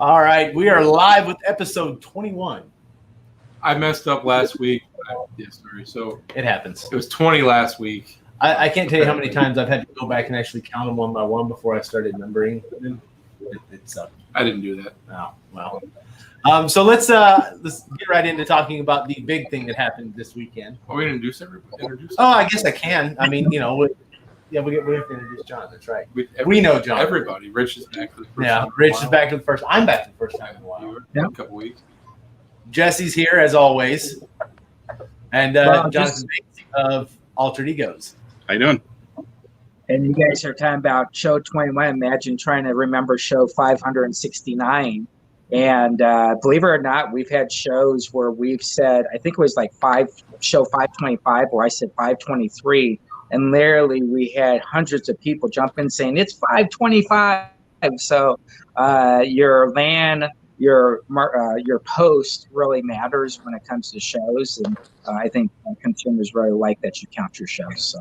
All right, we are live with episode 21. I messed up last week. Sorry. So it happens. It was 20 last week. I can't tell you how many times I've had to go back and actually count them one by one before I started numbering them. It sucked. I didn't do that. Oh, well. So let's get right into talking about the big thing that happened this weekend. Are we introduce everybody? I guess I can. I mean, we have to introduce John. That's right. We know John. Everybody. Rich is back for the first time. Yeah, Rich is back for the first. I'm back for the first time in a while. Yeah. A couple weeks. Jesse's here as always, and Jonathan of Altered Egos. How you doing? And you guys are talking about show 21. Imagine trying to remember show 569. And believe it or not, we've had shows where we've said, I think it was like show 525, where I said 523. And literally we had hundreds of people jump in saying, it's 525. So your post really matters when it comes to shows. And I think consumers really like that you count your shows. So.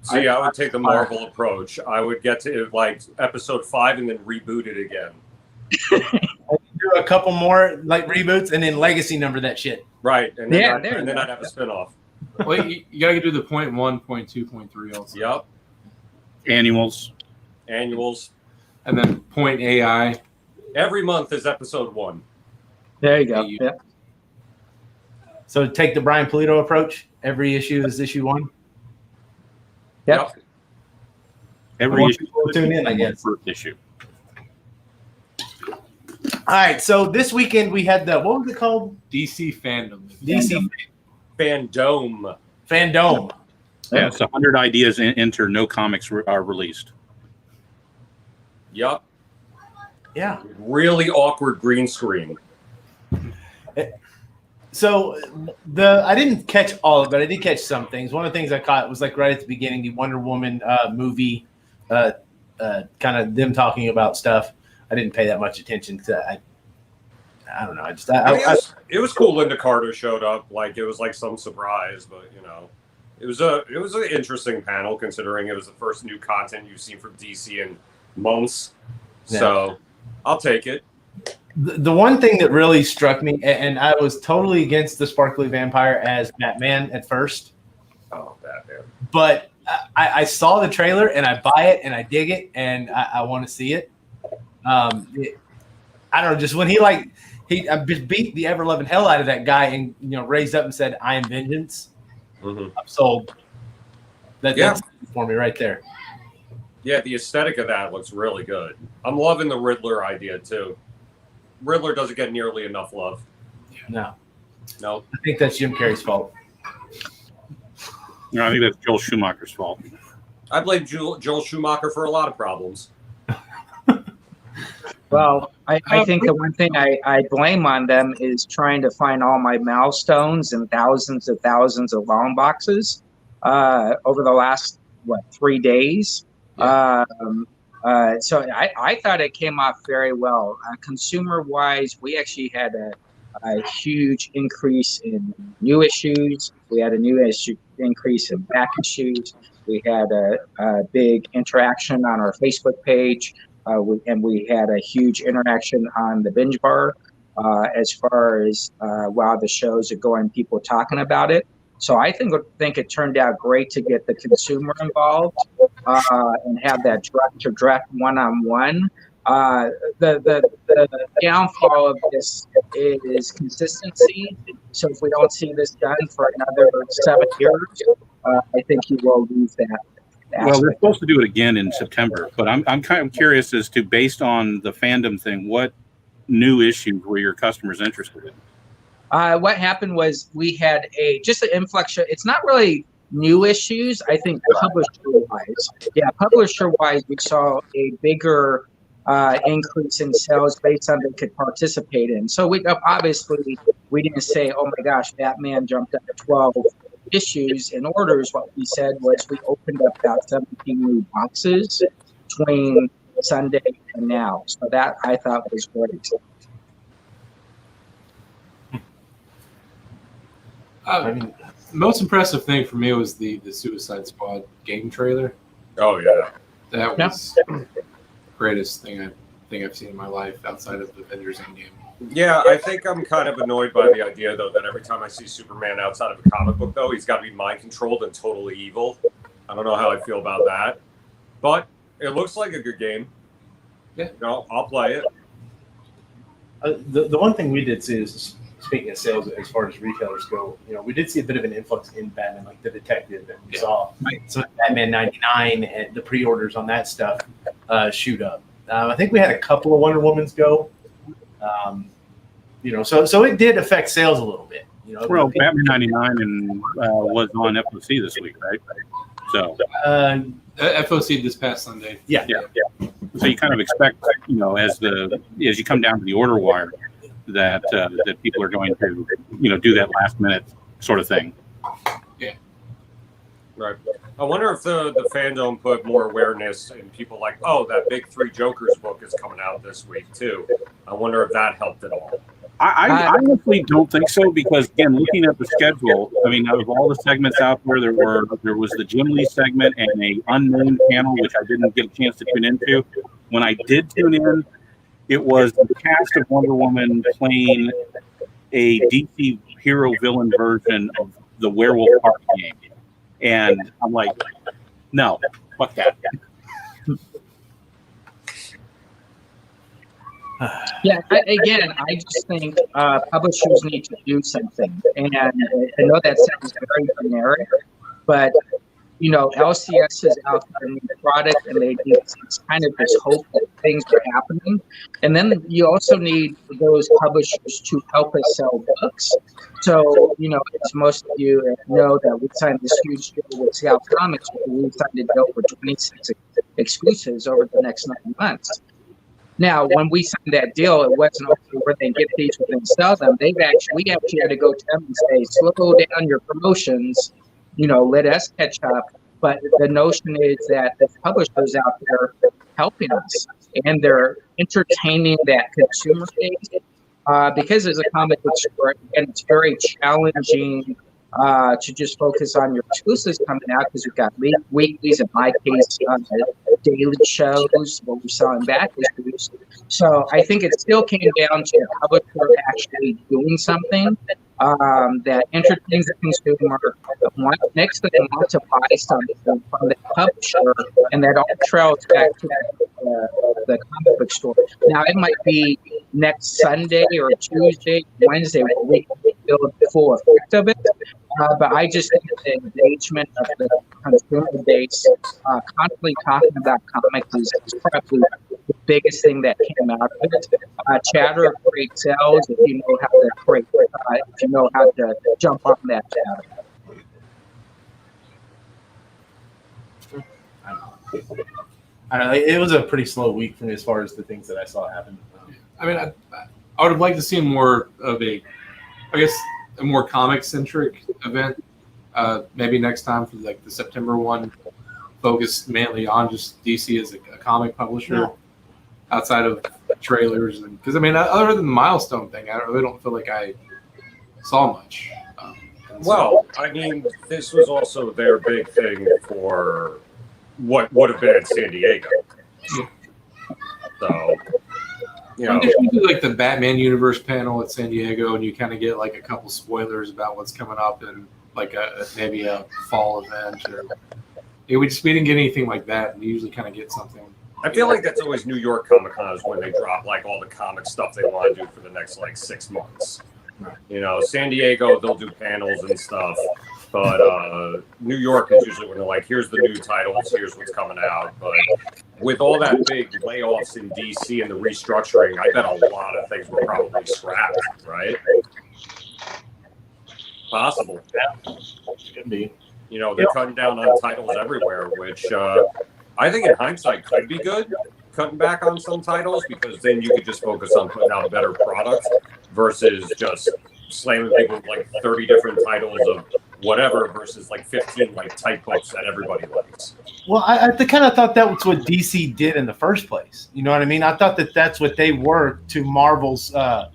See, I would take the Marvel approach. I would get to like episode 5 and then reboot it again. Do a couple more like reboots and then legacy number that shit. Right, and then I'd have a spinoff. Well, you gotta do the 0.1, 0.2, 0.3 also. Yep. Annuals, and then point AI. Every month is episode 1. There you go. Yeah. So take the Brian Polito approach. Every issue is issue 1. Yep. Every issue. We'll tune in, I guess. First issue. All right. So this weekend we had what was it called? DC Fandom. DC Fandom. Yeah, it's 100 ideas enter. No comics are released. Yep. Yeah. Really awkward green screen. So I didn't catch all of it. I did catch some things. One of the things I caught was like right at the beginning, the Wonder Woman movie, kind of them talking about stuff. I didn't pay that much attention to. I don't know. It was cool. Linda Carter showed up. Like it was like some surprise, but it was an interesting panel considering it was the first new content you've seen from DC in months. Yeah. So I'll take it. The one thing that really struck me, and I was totally against the sparkly vampire as Batman at first. Oh, Batman. But I saw the trailer and I buy it and I dig it and I want to see it. I don't know, just when he just beat the ever loving hell out of that guy and raised up and said, "I am vengeance." Mm-hmm. I'm sold. That's for me right there. Yeah, the aesthetic of that looks really good. I'm loving the Riddler idea too. Riddler doesn't get nearly enough love. No. I think that's Jim Carrey's fault. No, I think that's Joel Schumacher's fault. I blame Joel Schumacher for a lot of problems. Well, I think the one thing I blame on them is trying to find all my milestones and thousands of long boxes over the last 3 days. Yeah. So I thought it came off very well. Consumer-wise, we actually had a huge increase in new issues. We had a new increase in back issues. We had a big interaction on our Facebook page. And we had a huge interaction on the binge bar as far as while the shows are going, people talking about it. So I think it turned out great to get the consumer involved and have that direct one-on-one. The downfall of this is consistency. So if we don't see this done for another 7 years, I think you will lose that. Well, we're supposed to do it again in September, but I'm kind of curious as to, based on the fandom thing, what new issues were your customers interested in? What happened was we had just an influx. It's not really new issues. I think publisher-wise, we saw a bigger increase in sales based on they could participate in. So we didn't say, oh my gosh, Batman jumped up to 12 issues in orders. What we said was we opened up about 17 new boxes between Sunday and now. So that I thought was great. Most impressive thing for me was the Suicide Squad game trailer. Oh yeah, that was the greatest thing I've thing I've seen in my life outside of the Avengers Endgame. Yeah, I think I'm kind of annoyed by the idea, though, that every time I see Superman outside of a comic book, though, he's got to be mind controlled and totally evil. I don't know how I feel about that, but it looks like a good game. Yeah, I'll play it. The one thing we did see is, speaking of sales, as far as retailers go, we did see a bit of an influx in Batman, like the Detective that we saw. So Batman 99 and the pre-orders on that stuff shoot up. I think we had a couple of Wonder Womans go. So it did affect sales a little bit. Well, Batman 99 was on FOC this week, right? So FOC this past Sunday. Yeah. So you kind of expect, as you come down to the order wire, that people are going to, do that last minute sort of thing. Yeah. Right. I wonder if the fandom put more awareness in people like, oh, that big Three Jokers book is coming out this week too. I wonder if that helped at all. I honestly don't think so, because again, looking at the schedule, I mean, out of all the segments out there was the Jim Lee segment and a unnamed panel, which I didn't get a chance to tune into. When I did tune in, it was the cast of Wonder Woman playing a DC hero villain version of the Werewolf Party game. And I'm like, no, fuck that. Yeah, I just think publishers need to do something. And I know that sounds very generic, but, LCS is out there new product, and it's kind of this hope that things are happening. And then you also need those publishers to help us sell books. So, as most of you know, that we signed this huge deal with Scout Comics, we signed a deal for 26 exclusives over the next 9 months. Now, when we signed that deal, it wasn't okay where they get these and sell them. We actually had to go to them and say, slow down your promotions, let us catch up. But the notion is that the publishers out there helping us, and they're entertaining that consumer base. Because as a comic book store, and it's very challenging to just focus on your exclusives coming out, because we've got weeklies, in my case, daily shows, what we saw in back issues. So I think it still came down to the publisher actually doing something that entertains the consumer. Next thing, they want to buy something from the publisher, and that all trails back to the comic book store. Now, it might be next Sunday or Tuesday, Wednesday, where we can feel the full effect of it. But I just think the engagement of the consumer base, constantly talking about comics is probably the biggest thing that came out of it. Chatter creates sales if you know how to create, if you know how to jump on that chatter. I don't know. It was a pretty slow week for me as far as the things that I saw happen. I mean, I would have liked to see more of a more comic-centric event. Maybe next time for like the September one, focused mainly on just DC as a comic publisher, outside of trailers. Because other than the milestone thing, I really don't feel like I saw much. This was also their big thing for what would have been at San Diego. So. If you do like the Batman Universe panel at San Diego, and you kind of get like a couple spoilers about what's coming up in like maybe a fall event, or we didn't get anything like that. And we usually kind of get something. I feel like that's always New York Comic Con is when they drop like all the comic stuff they want to do for the next like 6 months. San Diego, they'll do panels and stuff, but New York is usually when they're like, here's the new titles, here's what's coming out. But with all that big layoffs in DC and the restructuring, I bet a lot of things were probably scrapped, right? Possible. Yeah, could be. They're cutting down on titles everywhere, which I think in hindsight could be good, cutting back on some titles, because then you could just focus on putting out better products versus just slamming people with like 30 different titles of whatever versus like 15 like type books that everybody likes. Well, I kind of thought that was what DC did in the first place. You know what I mean? I thought that that's what they were to Marvel's, let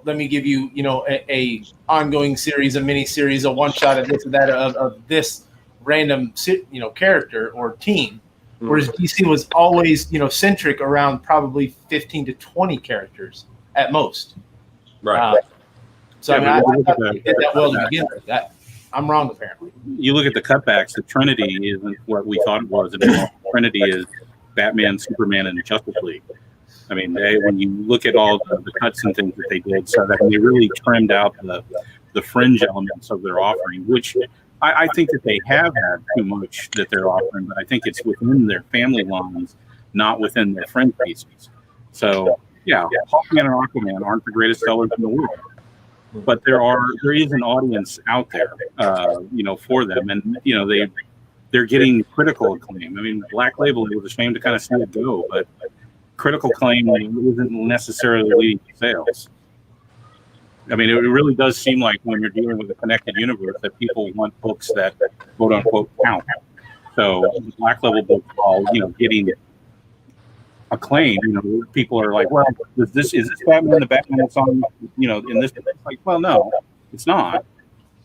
me give you, a ongoing series, a mini series, a one shot of this or that of this random, character or team. whereas DC was always, centric around probably 15 to 20 characters at most. Right. So Yeah, I but thought they did that well to begin with. I'm wrong, apparently. You look at the cutbacks. The Trinity isn't what we thought it was. The Trinity is Batman, Superman, and Justice League. I mean, when you look at all the cuts and things that they did, so that they really trimmed out the fringe elements of their offering, which I think that they have had too much that they're offering, but I think it's within their family lines, not within their fringe pieces. So, yeah, Hawkman and Aquaman aren't the greatest sellers in the world, but there is an audience out there, for them, and they're getting critical acclaim. I mean, Black Label, it was a shame to kind of see it go, but critical acclaim isn't necessarily leading to sales. I mean, it really does seem like when you're dealing with a connected universe that people want books that quote unquote count. So the Black Label books, while getting acclaim, people are like, well, is this Batman the Batman that's on in this? It's like, well, no, it's not,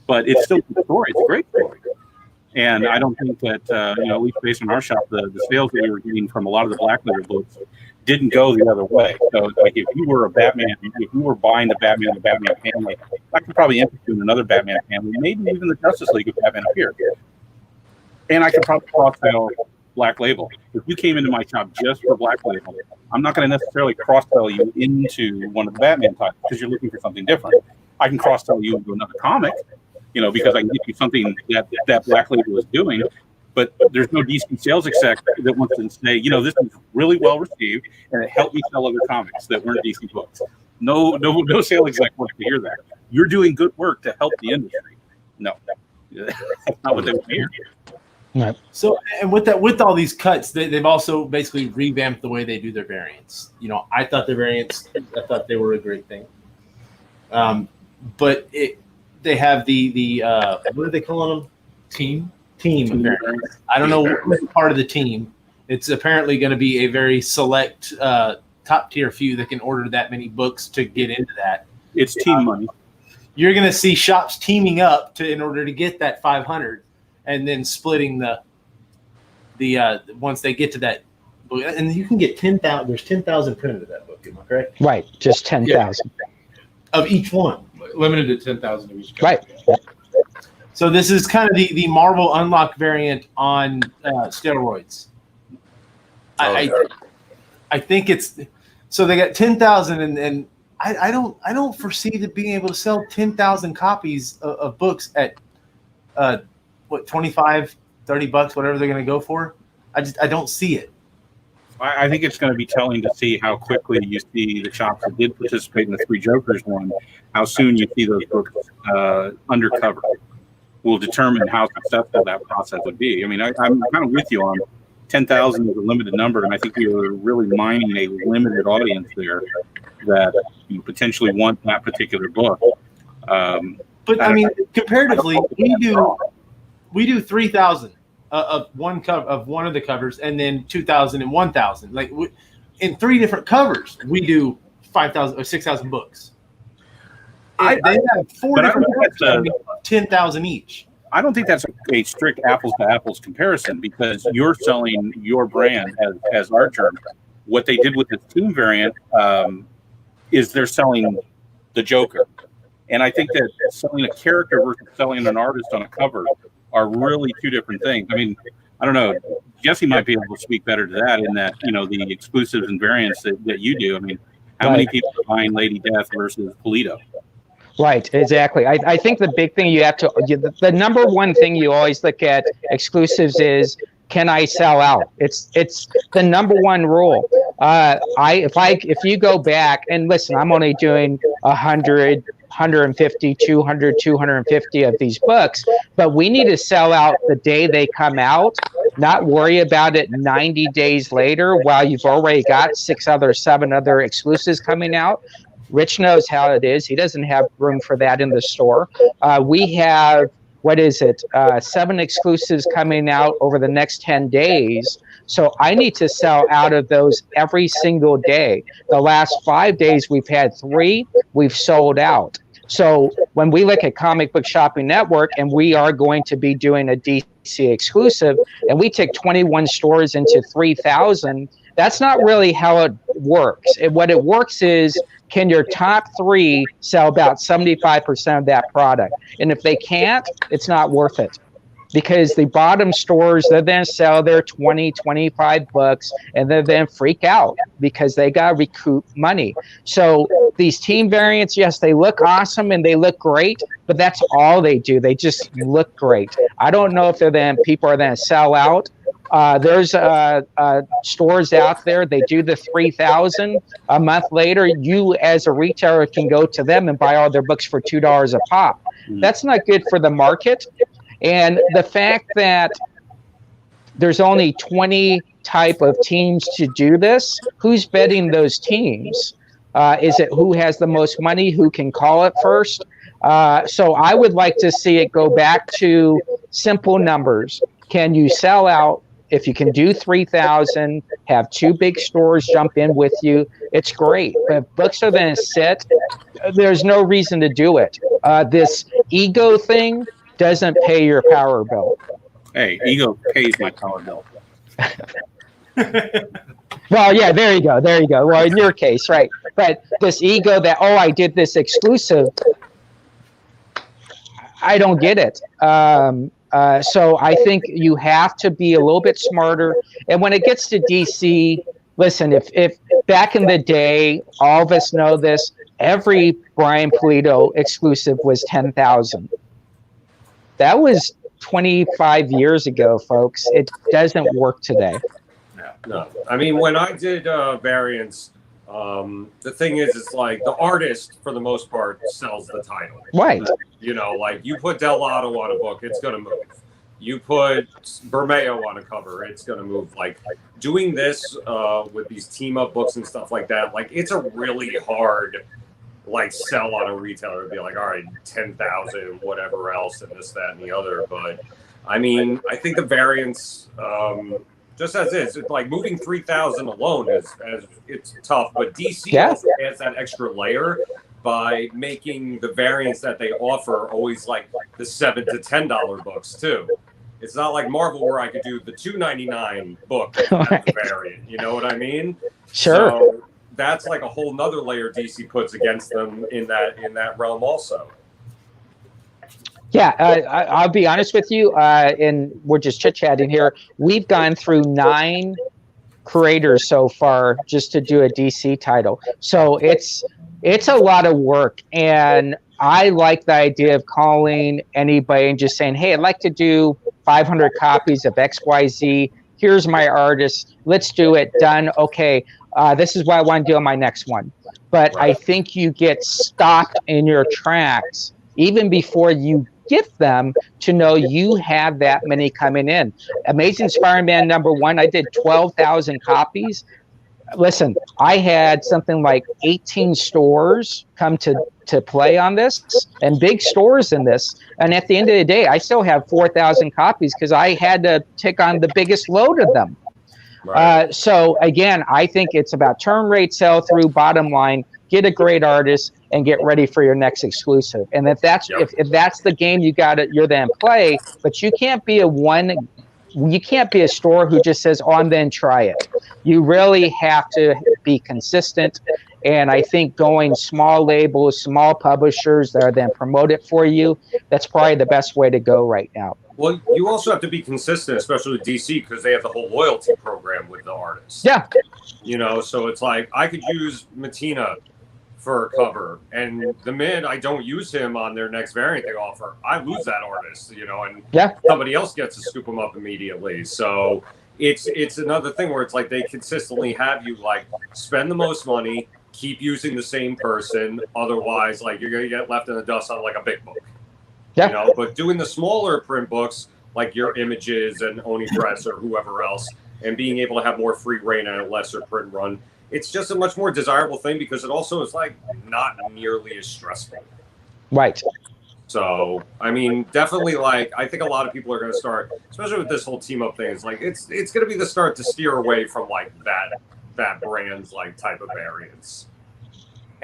but it's still a story. It's a great story. And I don't think that, at least based on our shop, the sales that we were getting from a lot of the Black Label books didn't go the other way. So it's like if you were a Batman, if you were buying the Batman family, I could probably interest you in another Batman family, maybe even the Justice League if Batman appeared. And I could probably cross-sell Black Label. If you came into my shop just for Black Label, I'm not going to necessarily cross-sell you into one of the Batman titles because you're looking for something different. I can cross-sell you into another comic, because I can get you something that Black Label is doing. But there's no DC sales exec that wants to say, this is really well received and it helped me sell other comics that weren't DC books. No sales exec wants to hear that. You're doing good work to help the industry. No, that's not what they want to hear. Right. So, and with all these cuts, they've also basically revamped the way they do their variants. I thought their variants, they were a great thing. But they have the what are they calling them? Team. I don't know what part of the team. It's apparently going to be a very select top tier few that can order that many books to get into that. It's team money. You're going to see shops teaming up in order to get that 500, and then splitting the once they get to that book, and you can get 10,000. There's 10,000 printed of that book. Am I correct? Right, just 10,000 of each one, limited to 10,000 of each. Right. So this is kind of the Marvel Unlock variant on steroids. I think it's so they got 10,000, and I don't foresee that being able to sell 10,000 copies of books at what, $25, $30, whatever they're going to go for. I don't see it. I think it's going to be telling to see how quickly you see the shops that did participate in the Three Jokers one, how soon you see those books undercover. Will determine how successful that process would be. I mean, I'm kind of with you on 10,000 is a limited number, and I think we were really mining a limited audience there that potentially want that particular book. But I mean, comparatively, we do 3,000 of one cover of one of the covers, and then 2,000 and 1,000. Like in 3 different covers, we do 5,000 or 6,000 books. They have 4 different covers, 10,000 each. I don't think that's a strict apples to apples comparison because you're selling your brand as Archer. What they did with the team variant is they're selling the Joker. And I think that selling a character versus selling an artist on a cover are really 2 different things. I mean, I don't know. Jesse might be able to speak better to that in that, the exclusives and variants that you do. I mean, how many people are buying Lady Death versus Polito? Right, exactly. I think the big thing the number one thing you always look at exclusives is, can I sell out? It's the number one rule. If you go back and listen, I'm only doing 100, 150, 200, 250 of these books, but we need to sell out the day they come out, not worry about it 90 days later while you've already got 7 other exclusives coming out. Rich knows how it is. He doesn't have room for that in the store. We have, 7 exclusives coming out over the next 10 days. So I need to sell out of those every single day. The last 5 days, we've had 3. We've sold out. So when we look at Comic Book Shopping Network, and we are going to be doing a DC exclusive, and we take 21 stores into 3,000, that's not really how it works. What it works is, can your top 3 sell about 75% of that product? And if they can't, it's not worth it. Because the bottom stores, they then sell their 20, 25 bucks, and they then freak out because they got to recoup money. So these team variants, yes, they look awesome and they look great, but that's all they do. They just look great. I don't know if people are then sell out. There's stores out there, they do the 3,000. A month later, you as a retailer can go to them and buy all their books for $2 a pop. That's not good for the market. And the fact that there's only 20 type of teams to do this, who's betting those teams? Is it who has the most money, who can call it first? So I would like to see it go back to simple numbers. Can you sell out? If you can do 3,000, have 2 big stores jump in with you, it's great. But if books are then sit, there's no reason to do it. This ego thing doesn't pay your power bill. Hey, ego pays my power bill. Well, yeah, there you go. Well, in your case, right. But this ego that, I did this exclusive, I don't get it. So I think you have to be a little bit smarter. And when it gets to DC, listen, if back in the day, all of us know this, every Brian Pulido exclusive was 10,000. That was 25 years ago, folks. It doesn't work today. No. I mean, when I did variants, the thing is, it's like the artist, for the most part, sells the title. Right. You know, like you put Del Lotto on a book, it's going to move. You put Bermeo on a cover, it's going to move. Like doing this with these team up books and stuff like that, like it's a really hard sell on a retailer to be like, all right, 10,000, whatever else, and this, that, and the other. But I mean, I think the variants, just as is, it's like moving 3,000 alone it's tough. But DC also adds that extra layer by making the variants that they offer always like the $7 to $10 books too. It's not like Marvel where I could do the $2.99 book as a variant. You know what I mean? Sure. So that's like a whole nother layer DC puts against them in that realm also. Yeah, I'll be honest with you, and we're just chit-chatting here. We've gone through 9 creators so far just to do a DC title. So it's a lot of work, and I like the idea of calling anybody and just saying, hey, I'd like to do 500 copies of XYZ. Here's my artist. Let's do it. Done. Okay. This is what I want to do on my next one. But I think you get stopped in your tracks even before you get them to know you have that many coming in. Amazing Spider-Man #1, I did 12,000 copies. Listen, I had something like 18 stores come to play on this, and big stores in this. And at the end of the day, I still have 4,000 copies because I had to take on the biggest load of them. Right. So again, I think it's about turn rate, sell through, bottom line, get a great artist, and get ready for your next exclusive. And if that's if that's the game you're then play, but you can't be a store who just says, "Oh, and then try it." You really have to be consistent. And I think going small labels, small publishers that are then promote it for you, that's probably the best way to go right now. Well, you also have to be consistent, especially with DC, because they have the whole loyalty program with the artists. Yeah. You know, so it's like I could use Matina for a cover, and the minute I don't use him on their next variant they offer, I lose that artist, you know, and somebody else gets to scoop him up immediately. So it's another thing where it's like they consistently have you like spend the most money, keep using the same person, otherwise like you're gonna get left in the dust on like a big book. You know, but doing the smaller print books like your Images and Oni Press or whoever else, and being able to have more free reign and a lesser print run, it's just a much more desirable thing because it also is like not nearly as stressful. Right. So, I mean, definitely like I think a lot of people are going to start, especially with this whole team up thing. It's like it's going to be the start to steer away from like that brand's like type of variance.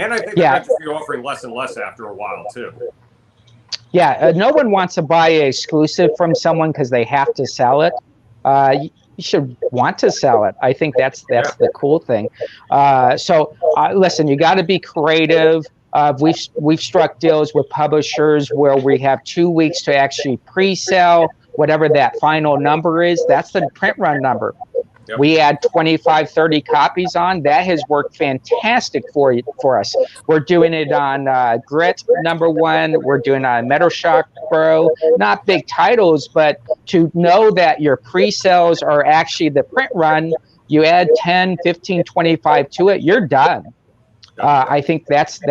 And I think they're going to be offering less and less after a while too. Yeah, no one wants to buy an exclusive from someone because they have to sell it. You should want to sell it. I think that's the cool thing. So listen, you got to be creative. We've struck deals with publishers where we have 2 weeks to actually pre-sell whatever that final number is. That's the print run number. Yep. We add 25, 30 copies on. That has worked fantastic for us. We're doing it on Grit #1. We're doing it on Metal Shock Bro. Not big titles, but to know that your pre-sales are actually the print run, you add 10, 15, 25 to it, you're done. I think that's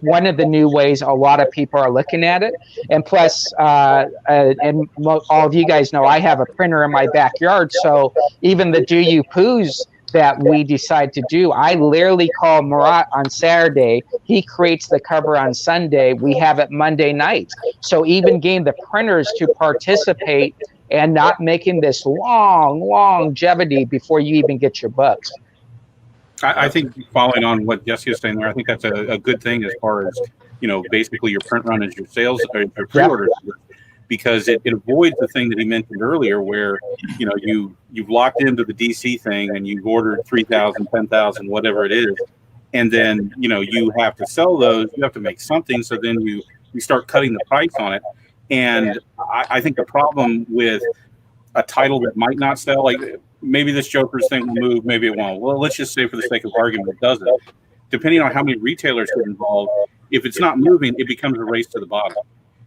one of the new ways a lot of people are looking at it. And plus, and all of you guys know I have a printer in my backyard, so even the Do You Poos that we decide to do, I literally call Murat on Saturday. He creates the cover on Sunday. We have it Monday night. So even getting the printers to participate and not making this longevity before you even get your books. I think following on what Jesse is saying there, I think that's a good thing as far as, basically your print run is your sales or pre-orders, because it avoids the thing that he mentioned earlier where, you've locked into the DC thing and you've ordered 3,000, 10,000, whatever it is. And then, you have to sell those, you have to make something. So then you start cutting the price on it. And I think the problem with a title that might not sell, like, maybe this Joker's thing will move, maybe it won't. Well, let's just say for the sake of argument, it doesn't. Depending on how many retailers get involved, if it's not moving, it becomes a race to the bottom.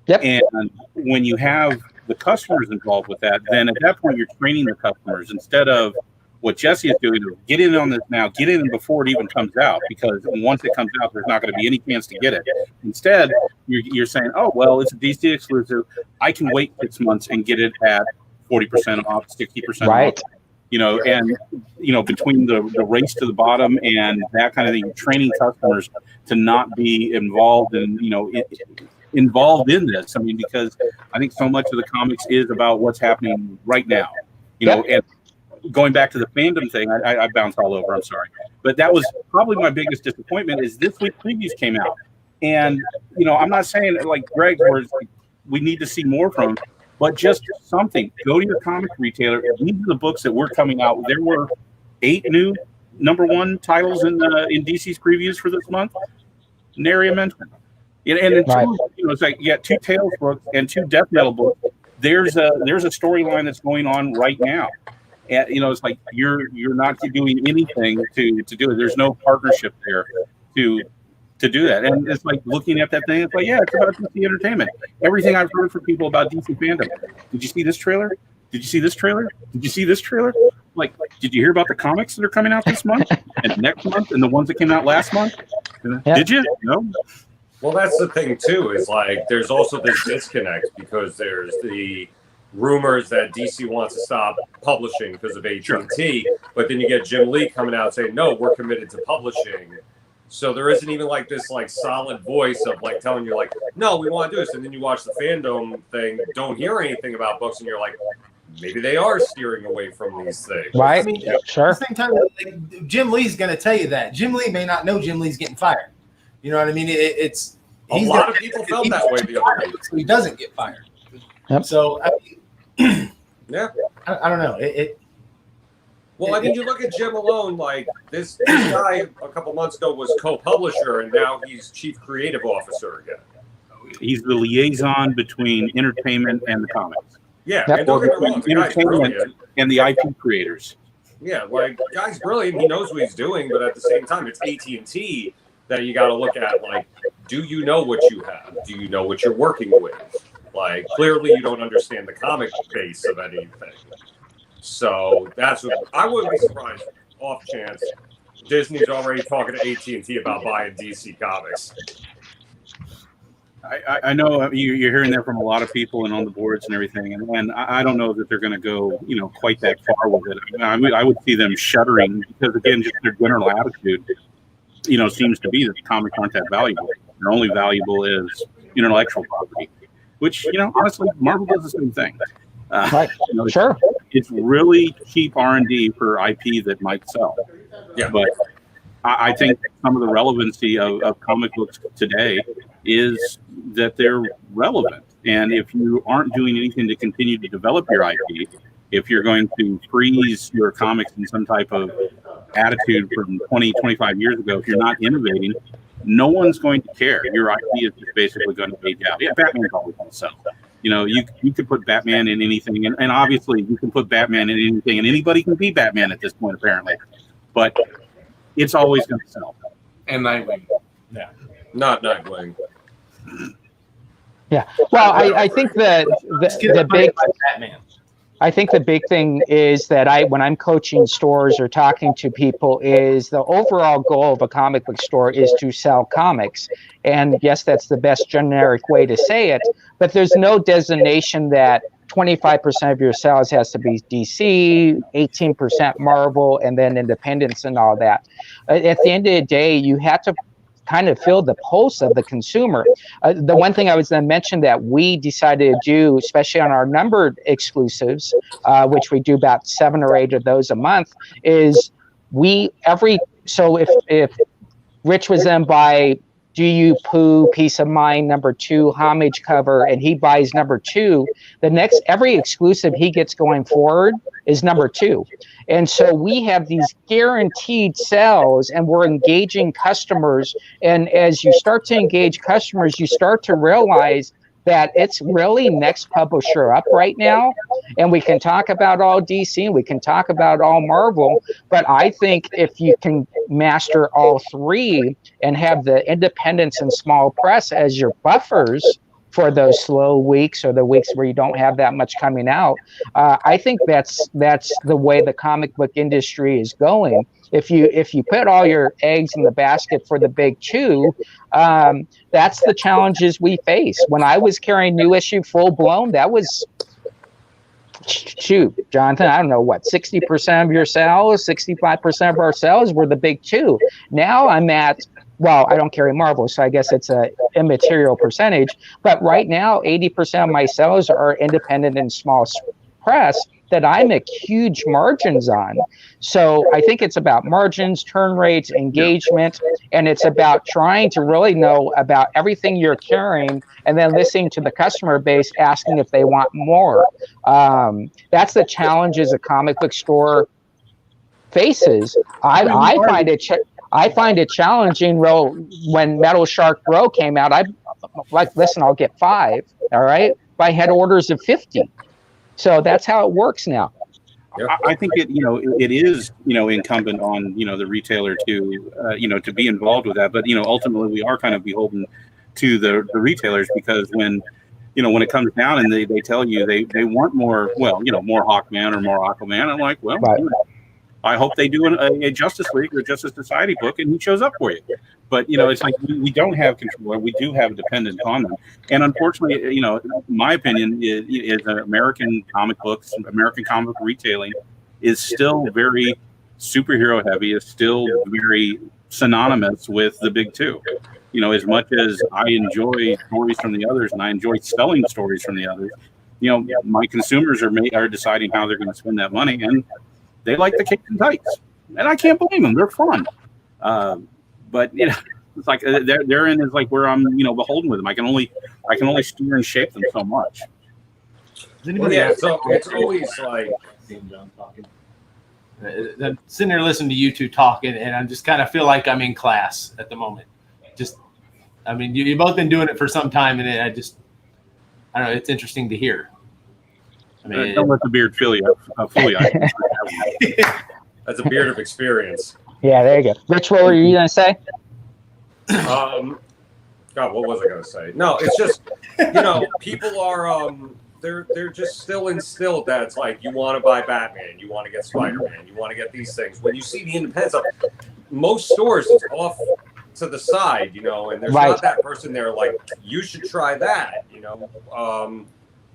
Yep. And when you have the customers involved with that, then at that point you're training the customers instead of what Jesse is doing. Get in on this now, get in before it even comes out, because once it comes out, there's not going to be any chance to get it. Instead, you're saying, oh, well, it's a DC exclusive. I can wait 6 months and get it at 40% off, 60% off. And between the race to the bottom and that kind of thing, training customers to not be involved in this. I mean, because I think so much of the comics is about what's happening right now. And going back to the fandom thing, I bounce all over. I'm sorry, but that was probably my biggest disappointment. Is this week previews came out, and I'm not saying like Greg, where we need to see more from. But just something. Go to your comic retailer. These are the books that were coming out. There were 8 new #1 titles in DC's previews for this month. Nary a mention. And it's like you got 2 Tales books and 2 Death Metal books. There's a storyline that's going on right now. And it's like you're not doing anything to do it. There's no partnership there to do that. And it's like looking at that thing, it's like, yeah, it's about DC entertainment. Everything I've heard from people about DC fandom. Did you see this trailer? Did you see this trailer? Did you see this trailer? Like, did you hear about the comics that are coming out this month and next month and the ones that came out last month? Yeah. Did you? No. Well, that's the thing too, is like there's also this disconnect because there's the rumors that DC wants to stop publishing because of AT&T, but then you get Jim Lee coming out saying, no, we're committed to publishing. So there isn't even like this like solid voice of like telling you like, no, we want to do this. And then you watch the fandom thing, don't hear anything about books, and you're like, maybe they are steering away from these things. Right. I mean, sure. At the same time, like, Jim Lee's going to tell you that. Jim Lee may not know Jim Lee's getting fired. You know what I mean? It's a lot of people felt that way the other week. So he doesn't get fired. Yep. So, yeah. I don't know. Well, I mean, you look at Jim alone, like this guy a couple months ago was co-publisher, and now he's chief creative officer again. He's the liaison between entertainment and the comics. Yeah, and don't get me wrong, the guy's brilliant. And the IP creators. Yeah, like, the guy's brilliant. He knows what he's doing, but at the same time, it's AT&T that you got to look at. Like, do you know what you have? Do you know what you're working with? Like, clearly you don't understand the comic base of anything. So that's what I wouldn't be surprised. Off chance, Disney's already talking to AT&T about buying DC Comics. I know you're hearing that from a lot of people and on the boards and everything, and I don't know that they're going to go quite that far with it. I would see them shuddering because again, just their general attitude, seems to be that the comics aren't that valuable. They're only valuable as intellectual property, which honestly, Marvel does the same thing. Right. Sure. It's really cheap R&D for IP that might sell. Yeah. But I think some of the relevancy of comic books today is that they're relevant. And if you aren't doing anything to continue to develop your IP, if you're going to freeze your comics in some type of attitude from 20, 25 years ago, if you're not innovating, no one's going to care. Your IP is just basically going to age out. Yeah, Batman's always going to sell. You know, you could put Batman in anything, and obviously you can put Batman in anything, and anybody can be Batman at this point, apparently. But it's always going to sell. And Nightwing. Yeah. Not Nightwing. Yeah. Well, I think the big Batman. I think the big thing is that when I'm coaching stores or talking to people is the overall goal of a comic book store is to sell comics. And yes, that's the best generic way to say it, but there's no designation that 25% of your sales has to be DC, 18% Marvel, and then independents and all that. At the end of the day, you have to kind of feel the pulse of the consumer. The one thing I was going to mention that we decided to do, especially on our numbered exclusives, which we do about 7 or 8 of those a month, is so if Rich was then buy Do You Poo, Peace of Mind, #2, Homage cover, and he buys #2, every exclusive he gets going forward is #2. And so we have these guaranteed sales, and we're engaging customers. And as you start to engage customers, you start to realize that it's really next publisher up right now. And we can talk about all DC, and we can talk about all Marvel, but I think if you can master all three and have the independents and small press as your buffers for those slow weeks or the weeks where you don't have that much coming out, I think that's the way the comic book industry is going. If you put all your eggs in the basket for the big two, that's the challenges we face. When I was carrying New Issue full blown, that was, shoot, Jonathan, I don't know what, 60% of your sales, 65% of our sales were the big two. Now I'm at, well, I don't carry Marvel, so I guess it's a immaterial percentage. But right now, 80% of my sales are independent and small press that I make huge margins on. So I think it's about margins, turn rates, engagement, and it's about trying to really know about everything you're carrying and then listening to the customer base, asking if they want more. That's the challenges a comic book store faces. I find it challenging. When Metal Shark Bro came out, I'm like, listen, I'll get 5, all right? But I had orders of 50. So that's how it works now. I think it is, incumbent on, the retailer to be involved with that. But, ultimately we are kind of beholden to the retailers, because when it comes down and they tell you they want more, more Hawkman or more Aquaman, I'm like, well, right. I hope they do a Justice League or Justice Society book and he shows up for you. But, it's like we don't have control. We do have dependence on them. And unfortunately, my opinion is that American comic books, American comic book retailing is still very superhero heavy, is still very synonymous with the big two. As much as I enjoy stories from the others and I enjoy selling stories from the others, my consumers are deciding how they're going to spend that money, and they like the kicks and tights, and I can't blame them. They're fun. But it's like therein is like where I'm beholden with them. I can only steer and shape them so much. So it's always like I'm sitting there listening to you two talking, and I just kind of feel like I'm in class at the moment. You've both been doing it for some time, and I don't know. It's interesting to hear. Don't let the beard fool you. That's a beard of experience. Yeah, there you go. Rich, what were you going to say? God, what was I going to say? No, it's just, people are, they're just still instilled that it's like, you want to buy Batman, you want to get Spider-Man, you want to get these things. When you see the independents, most stores, it's off to the side, and there's not that person there like, you should try that,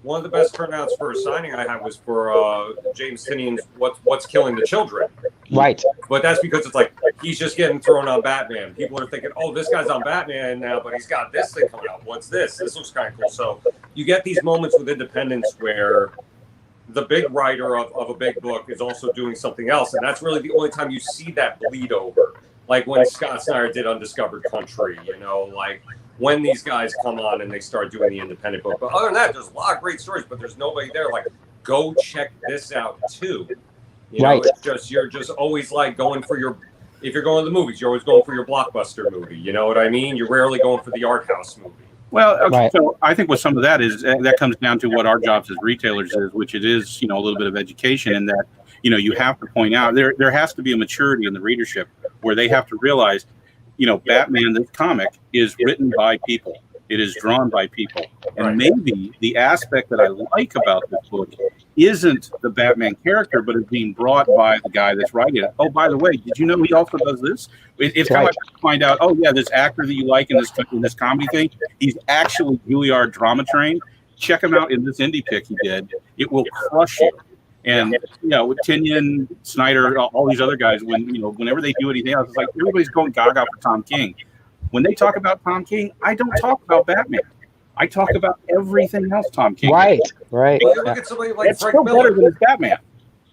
One of the best turnouts for a signing I had was for James Tinian's What's Killing the Children. Right. But that's because it's like he's just getting thrown on Batman. People are thinking, oh, this guy's on Batman now, but he's got this thing coming out. What's this? This looks kind of cool. So you get these moments with independence where the big writer of a big book is also doing something else. And that's really the only time you see that bleed over. like when Scott Snyder did Undiscovered Country, you know, like when these guys come on and they start doing the independent book. But other than that, there's a lot of great stories, but there's nobody there. Like, go check this out too. You know, it's just, you're just always like going for your, if you're going to the movies, you're always going for your blockbuster movie. You know what I mean? You're rarely going for the art house movie. Well, so I think with some of that is that comes down to what our jobs as retailers is, which it is, you know, a little bit of education, and that, you know, you have to point out there has to be a maturity in the readership where they have to realize, you know, Batman, this comic, is written by people. It is drawn by people. And maybe the aspect that I like about this book isn't the Batman character, but is being brought by the guy that's writing it. Oh, by the way, did you know he also does this? It's kind of like to find out, oh, yeah, this actor that you like in this comedy thing, he's actually Juilliard drama trained. Check him out in this indie pick he did. It will crush you. And, you know, with Tinian, Snyder, all these other guys, whenever they do anything else, it's like everybody's going gaga for Tom King. When they talk about Tom King, I don't talk about Batman. I talk about everything else Tom King. Right. But look at somebody like It's Frank still Miller. better than his Batman.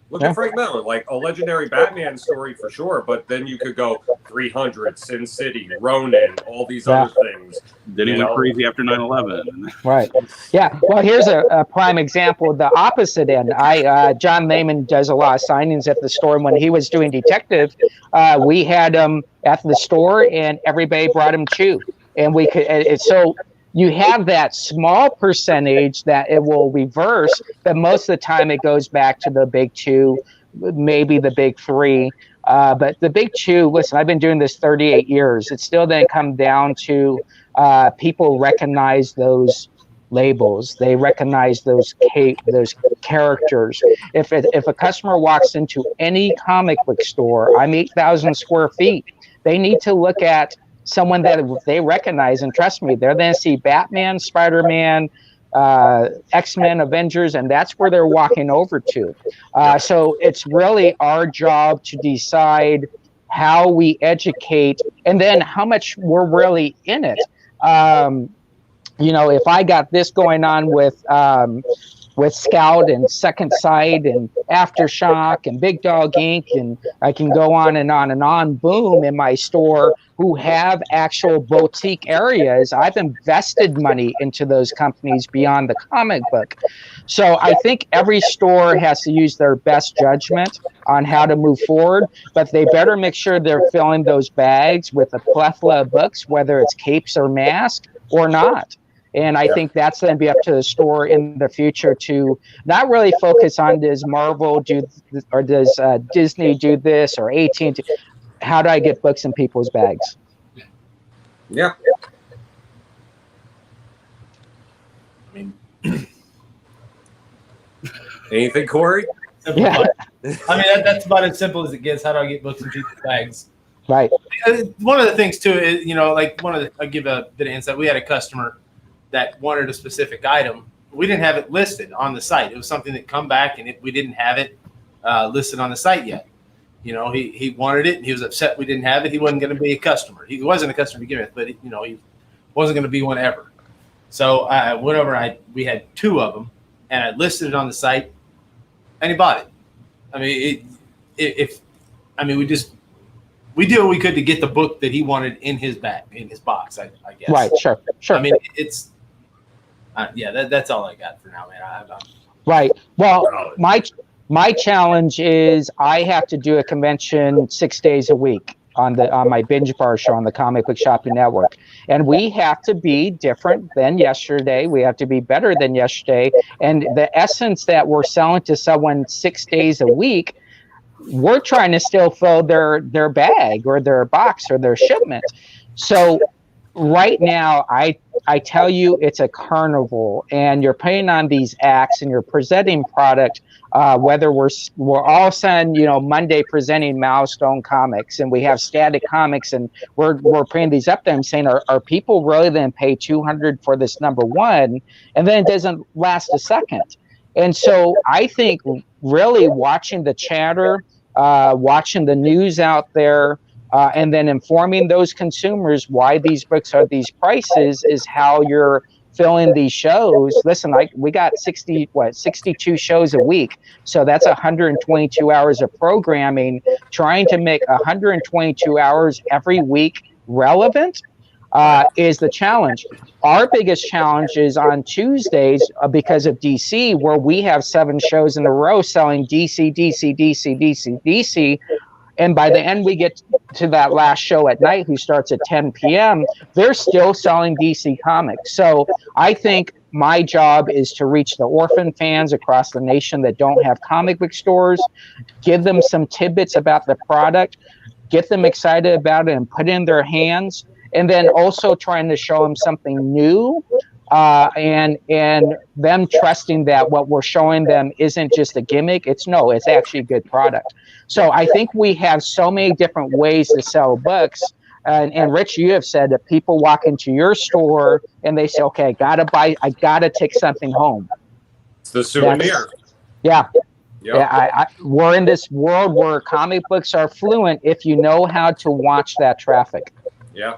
Look at Frank Miller, like a legendary Batman story for sure. But then you could go 300, Sin City, Ronin, all these other things. Then he went crazy after 9/11. Right. Yeah. Well, here's a prime example. The opposite end. John Layman does a lot of signings at the store, and when he was doing Detective, we had him at the store, and everybody brought him Chew, and we could. So you have that small percentage that it will reverse, but most of the time it goes back to the big two, maybe the big three. But the big two, listen, I've been doing this 38 years. It still then come down to people recognize those labels. They recognize those characters. If a customer walks into any comic book store, I'm 8,000 square feet, they need to look at someone that they recognize, and trust me, they're going to see Batman, Spider-Man, X-Men, Avengers, and that's where they're walking over to. So it's really our job to decide how we educate, and then how much we're really in it. You know, if I got this going on with Scout and Second Sight and Aftershock and Big Dog Inc., and I can go on and on and on, boom, in my store, who have actual boutique areas. I've invested money into those companies beyond the comic book. So I think every store has to use their best judgment on how to move forward, but they better make sure they're filling those bags with a plethora of books, whether it's capes or masks or not. And I think that's going to be up to the store in the future to not really focus on, does Marvel do, or does Disney do this, or AT&T. How do I get books in people's bags? Yeah. I mean, anything, Corey? Yeah. I mean, that's about as simple as it gets. How do I get books in people's bags? Right. One of the things too is, you know, like I'll give a bit of insight. We had a customer that wanted a specific item. We didn't have it listed on the site. It was something that come back, and we didn't have it listed on the site yet. You know, he wanted it, and he was upset we didn't have it. He wasn't going to be a customer. He wasn't a customer to begin with, but you know, he wasn't going to be one ever. So I went over. We had two of them, and I listed it on the site, and he bought it. I mean, we did what we could to get the book that he wanted in his bag, in his box. I guess. Right. Sure. I mean, it's. That's all I got for now, man. Right. Well, my challenge is I have to do a convention 6 days a week on my Binge Bar show on the Comic Book Shopping Network, and we have to be different than yesterday. We have to be better than yesterday, and the essence that we're selling to someone 6 days a week, we're trying to still fill their bag or their box or their shipment. So right now, I tell you, it's a carnival, and you're putting on these acts and you're presenting product. Whether we're all of a sudden, you know, Monday presenting Milestone Comics, and we have Static Comics, and we're putting these up there and saying, are people really going to pay $200 for this number one? And then it doesn't last a second. And so I think really watching the chatter, watching the news out there, and then informing those consumers why these books are these prices is how you're filling these shows. Listen, we got 62 shows a week. So that's 122 hours of programming. Trying to make 122 hours every week relevant is the challenge. Our biggest challenge is on Tuesdays because of DC, where we have 7 shows in a row selling DC, DC, DC, DC, DC. And by the end, we get to that last show at night, who starts at 10 p.m., they're still selling DC comics. So I think my job is to reach the orphan fans across the nation that don't have comic book stores, give them some tidbits about the product, get them excited about it and put it in their hands, and then also trying to show them something new, and them trusting that what we're showing them isn't just a gimmick. It's actually a good product. So I think we have so many different ways to sell books. And Rich, you have said that people walk into your store and they say, okay, I gotta take something home. It's the souvenir. Yeah. Yep. Yeah, we're in this world where comic books are fluent if you know how to watch that traffic. Yeah.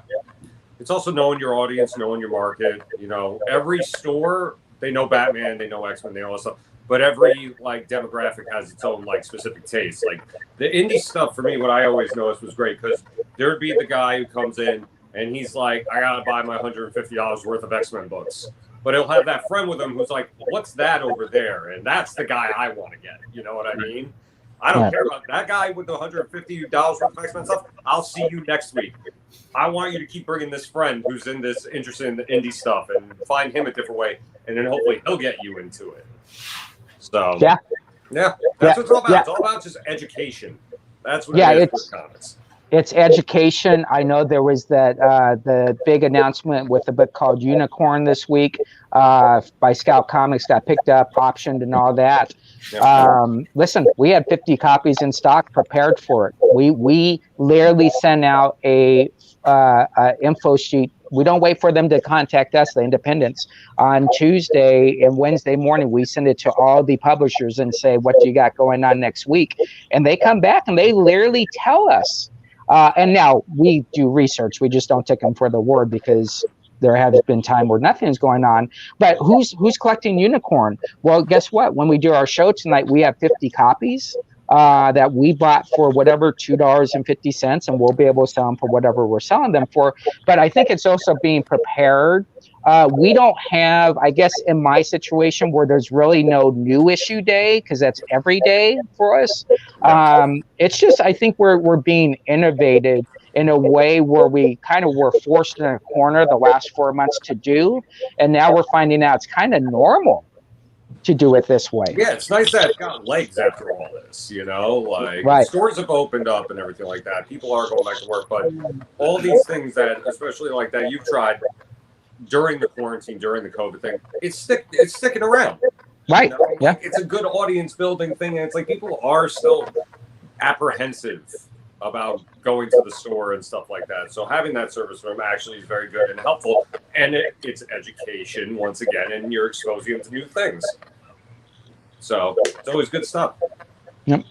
It's also knowing your audience, knowing your market. You know, every store, they know Batman, they know X-Men, they know all that stuff. But every like demographic has its own like specific taste. Like the indie stuff for me, what I always noticed was great, because there'd be the guy who comes in and he's like, I gotta buy my $150 worth of X-Men books. But he'll have that friend with him who's like, what's that over there? And that's the guy I want to get. You know what I mean? I don't care about that guy with the $150 worth of X-Men stuff. I'll see you next week. I want you to keep bringing this friend who's interested in the indie stuff, and find him a different way, and then hopefully he'll get you into it. So yeah, that's what it's all about. It's all about just education. That's what it is for comics. It's education. I know there was that the big announcement with a book called Unicorn this week by Scout Comics, got picked up, optioned, and all that. Listen, we had 50 copies in stock, prepared for it. We literally sent out a info sheet. We don't wait for them to contact us, the independents. On Tuesday and Wednesday morning, we send it to all the publishers and say, what do you got going on next week? And they come back and they literally tell us. And now we do research. We just don't take them for the word, because there has been time where nothing's going on. But who's collecting Unicorn? Well, guess what? When we do our show tonight, we have 50 copies that we bought for whatever, $2.50, and we'll be able to sell them for whatever we're selling them for. But I think it's also being prepared. We don't have, I guess, in my situation, where there's really no new issue day, because that's every day for us. It's just, I think we're being innovated in a way where we kind of were forced in a corner the last 4 months to do, and now we're finding out it's kind of normal to do it this way. Yeah, it's nice that it's got legs after all this, you know, like stores have opened up and everything like that. People are going back to work, but all these things that, especially like that you've tried during the quarantine, during the COVID thing, it's sticking around. Right. You know? Yeah. It's a good audience building thing, and it's like people are still apprehensive about going to the store and stuff like that. So having that service room actually is very good and helpful. And it's education once again, and you're exposing them to new things. So it's always good stuff. Yep.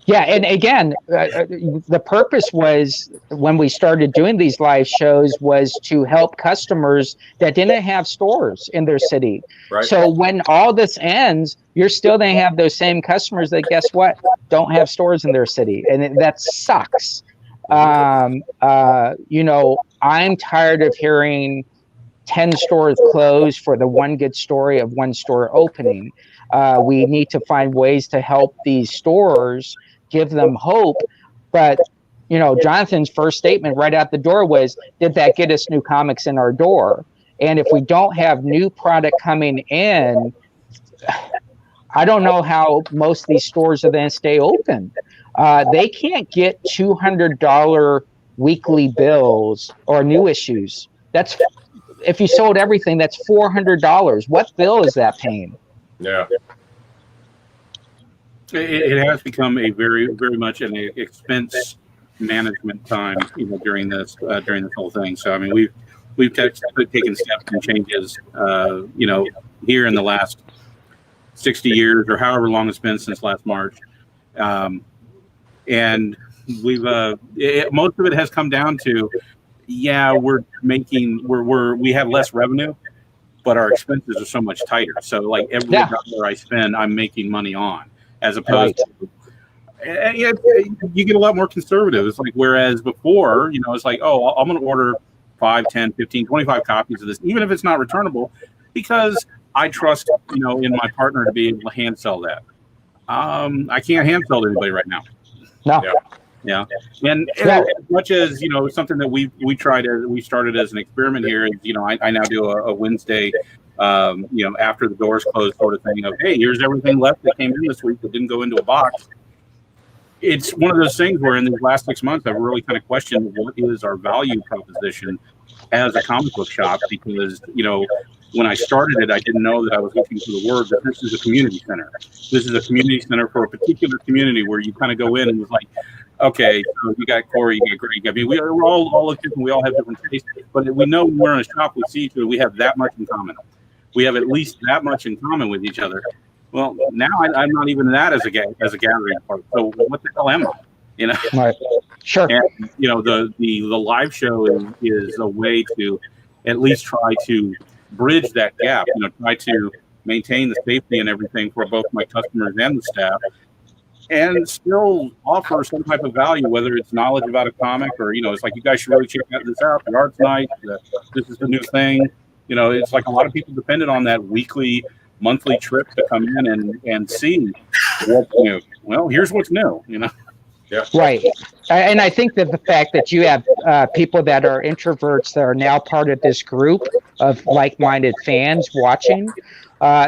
Yeah, and again, the purpose was, when we started doing these live shows, was to help customers that didn't have stores in their city. Right. So when all this ends, you're still going to have those same customers that, guess what, don't have stores in their city, and that sucks. You know, I'm tired of hearing 10 stores closed for the one good story of one store opening. We need to find ways to help these stores, give them hope. But, you know, Jonathan's first statement right out the door was, did that get us new comics in our door? And if we don't have new product coming in, I don't know how most of these stores are going to stay open. They can't get $200 weekly bills or new issues. That's, if you sold everything, that's $400. What bill is that paying? Yeah. It has become a very, very much an expense management time, you know, during this whole thing. So I mean, we've taken steps and changes, you know, here in the last 60 years or however long it's been since last March, and we've most of it has come down to, yeah, we have less revenue, but our expenses are so much tighter. So like every dollar I spend, I'm making money on, as opposed to. And yeah, you get a lot more conservative. It's like, whereas before, it's like, oh, I'm going to order 5, 10, 15, 25 copies of this, even if it's not returnable, because I trust, in my partner to be able to hand sell that. I can't hand sell to anybody right now. No. Yeah. And as much as, something that we started as an experiment here is, I now do a Wednesday, after the doors close sort of thing of, hey, here's everything left that came in this week that didn't go into a box. It's one of those things where in these last 6 months, I've really kind of questioned what is our value proposition as a comic book shop, because, when I started it, I didn't know that I was looking for the word that this is a community center. This is a community center for a particular community where you kind of go in and it's like, okay, so you got Corey, you got Greg. I mean, we're all look different. We all have different tastes, but we know when we're in a shop, we see each other. We have that much in common. We have at least that much in common with each other. Well, now I'm not even that as a gathering part. So what the hell am I? Right. Sure. And the live show is a way to at least try to bridge that gap. Try to maintain the safety and everything for both my customers and the staff, and still offer some type of value, whether it's knowledge about a comic or it's like, you guys should really check this out. The art's night. This is the new thing. It's like a lot of people depended on that weekly, monthly trip to come in and see what's new. Well, here's what's new. Yeah. Right. And I think that the fact that you have people that are introverts that are now part of this group of like-minded fans watching.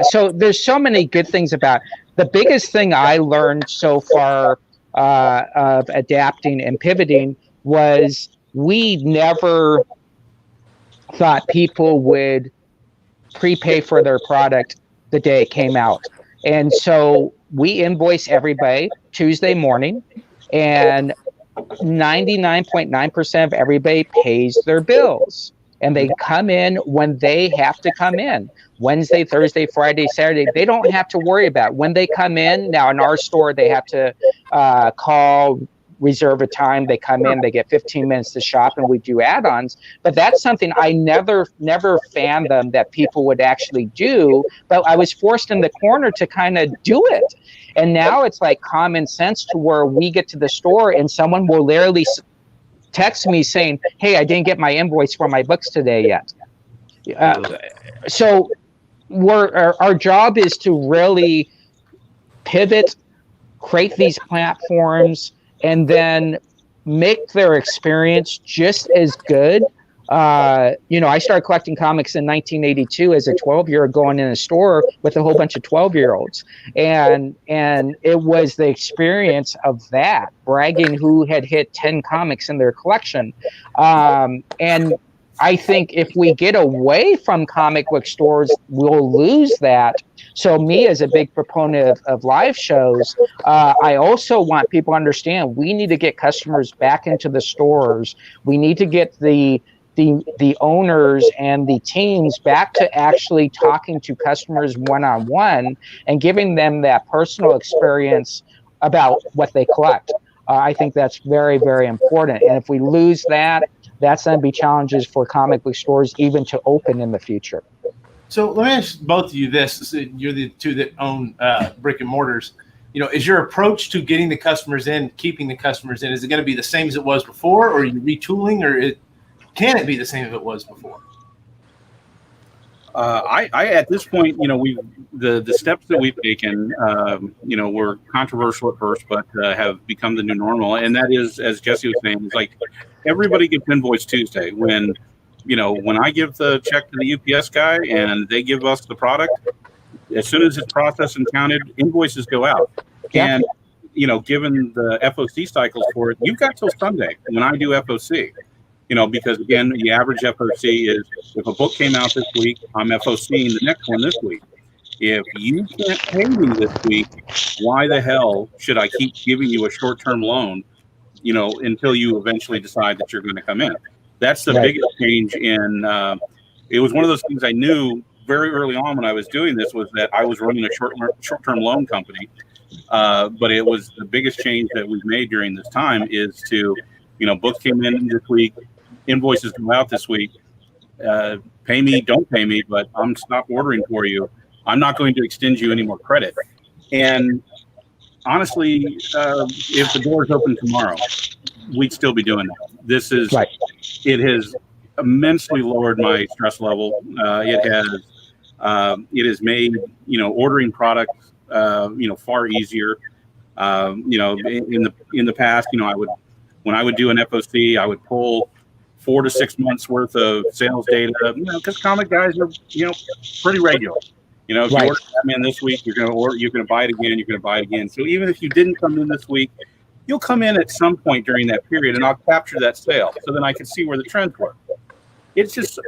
So there's so many good things about it. The biggest thing I learned so far of adapting and pivoting was we never thought people would prepay for their product the day it came out. And so we invoice everybody Tuesday morning, and 99.9% of everybody pays their bills. And they come in when they have to come in. Wednesday, Thursday, Friday, Saturday, they don't have to worry about it. When they come in, now in our store, they have to call, reserve a time. They come in, they get 15 minutes to shop, and we do add-ons. But that's something I never fathomed that people would actually do. But I was forced in the corner to kind of do it. And now it's like common sense to where we get to the store and someone will literally text me saying, hey, I didn't get my invoice for my books today yet. So our job is to really pivot, create these platforms, and then make their experience just as good. I started collecting comics in 1982 as a 12-year-old, going in a store with a whole bunch of 12-year-olds. And it was the experience of that, bragging who had hit 10 comics in their collection. And I think if we get away from comic book stores, we'll lose that. So me, as a big proponent of live shows, I also want people to understand we need to get customers back into the stores. We need to get the owners and the teams back to actually talking to customers one-on-one and giving them that personal experience about what they collect. I think that's very, very important. And if we lose that, that's going to be challenges for comic book stores even to open in the future. So let me ask both of you this. You're the two that own brick and mortars. Is your approach to getting the customers in, keeping the customers in, is it going to be the same as it was before, or are you retooling, or can it be the same as it was before? I at this point, the steps that we've taken, were controversial at first, but have become the new normal. And that is, as Jesse was saying, it's like everybody gets invoice Tuesday. When I give the check to the UPS guy and they give us the product, as soon as it's processed and counted, invoices go out. Yeah. And given the FOC cycles for it, you've got till Sunday when I do FOC. Because again, the average FOC is if a book came out this week, I'm FOCing the next one this week. If you can't pay me this week, why the hell should I keep giving you a short-term loan, until you eventually decide that you're going to come in? That's the biggest change in, it was one of those things I knew very early on when I was doing this, was that I was running a short-term loan company. But it was the biggest change that we've made during this time is to, books came in this week, invoices go out this week, pay me, don't pay me, but I'm stop ordering for you. I'm not going to extend you any more credit. And honestly, if the doors open tomorrow, we'd still be doing that. This is Right. It has immensely lowered my stress level. It has made ordering products far easier. In the past, when I would do an FOC, I would pull 4 to 6 months worth of sales data, because comic guys are pretty regular. If you Right. order them in this week, you're going to buy it again. You're going to buy it again. So even if you didn't come in this week, you'll come in at some point during that period, and I'll capture that sale. So then I can see where the trends were. It's just so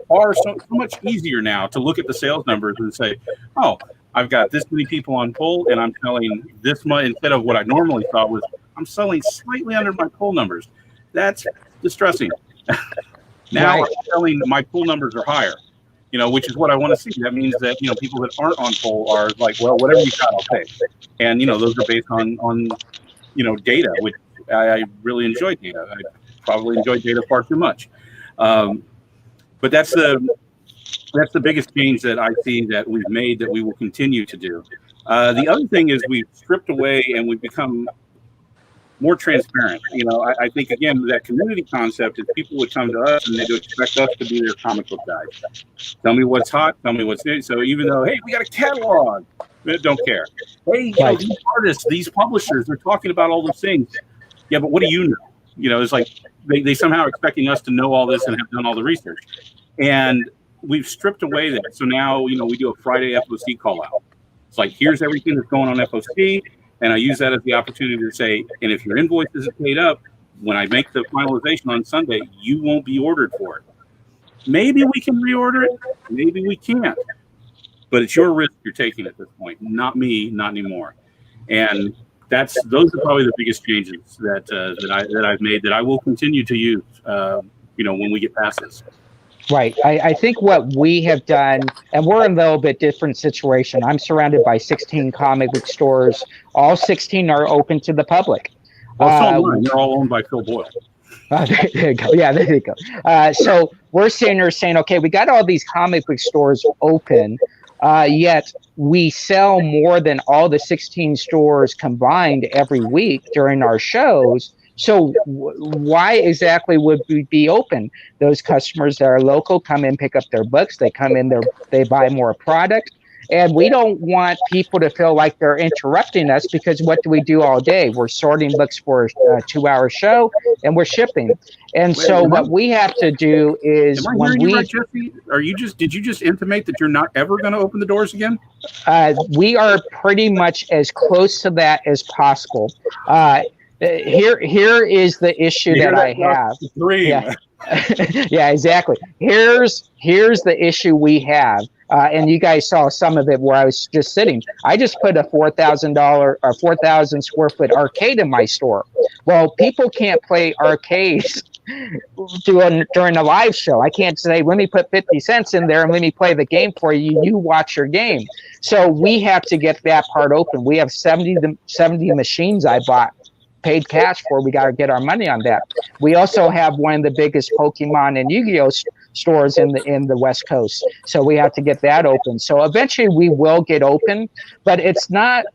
much easier now to look at the sales numbers and say, oh, I've got this many people on pull, and I'm selling this much instead of what I normally thought was I'm selling slightly under my pull numbers. That's distressing. Now Right. I'm selling, my pull numbers are higher, which is what I want to see. That means that, people that aren't on pull are like, well, whatever you got, I'll pay. And, those are based on data, which I really enjoy data. I probably enjoy data far too much. But that's the biggest change that I see that we've made that we will continue to do. The other thing is we've stripped away and we've become more transparent. I think, again, that community concept is people would come to us and they would expect us to be their comic book guys. Tell me what's hot, tell me what's new. So even though, hey, we got a catalog, they don't care. Hey, Right. these artists, these publishers, they're talking about all those things. Yeah, but what do you know? It's like they somehow expecting us to know all this and have done all the research. And we've stripped away that. So now, we do a Friday FOC call out. It's like, here's everything that's going on FOC. And I use that as the opportunity to say, and if your invoice isn't paid up, when I make the finalization on Sunday, you won't be ordered for it. Maybe we can reorder it. Maybe we can't. But it's your risk you're taking at this point, not me, not anymore. And those are probably the biggest changes that I've made that I will continue to use, when we get past this. Right. I think what we have done, and we're in a little bit different situation. I'm surrounded by 16 comic book stores. All 16 are open to the public. Well, so am I. They're all owned by Phil Boyle. There you go. Yeah, there you go. So we're sitting there saying, okay, we got all these comic book stores open, yet we sell more than all the 16 stores combined every week during our shows. So why exactly would we be open? Those customers that are local come in, pick up their books. They come in there, they buy more product. And we don't want people to feel like they're interrupting us, because what do we do all day? We're sorting books for a 2-hour show and we're shipping. And what we have to do is when we right, Jesse? Did you just intimate that you're not ever going to open the doors again? We are pretty much as close to that as possible. Here is the issue that I have. Yeah. Yeah, exactly. Here's the issue we have. And you guys saw some of it where I was just sitting. I just put a $4,000 or 4,000 square foot arcade in my store. Well, people can't play arcades during a live show. I can't say, let me put 50 cents in there and let me play the game for you. You watch your game. So we have to get that part open. We have 70 machines I bought, paid cash for. We got to get our money on that. We also have one of the biggest Pokemon and Yu-Gi-Oh stores in the West Coast, so we have to get that open. So eventually we will get open, but it's not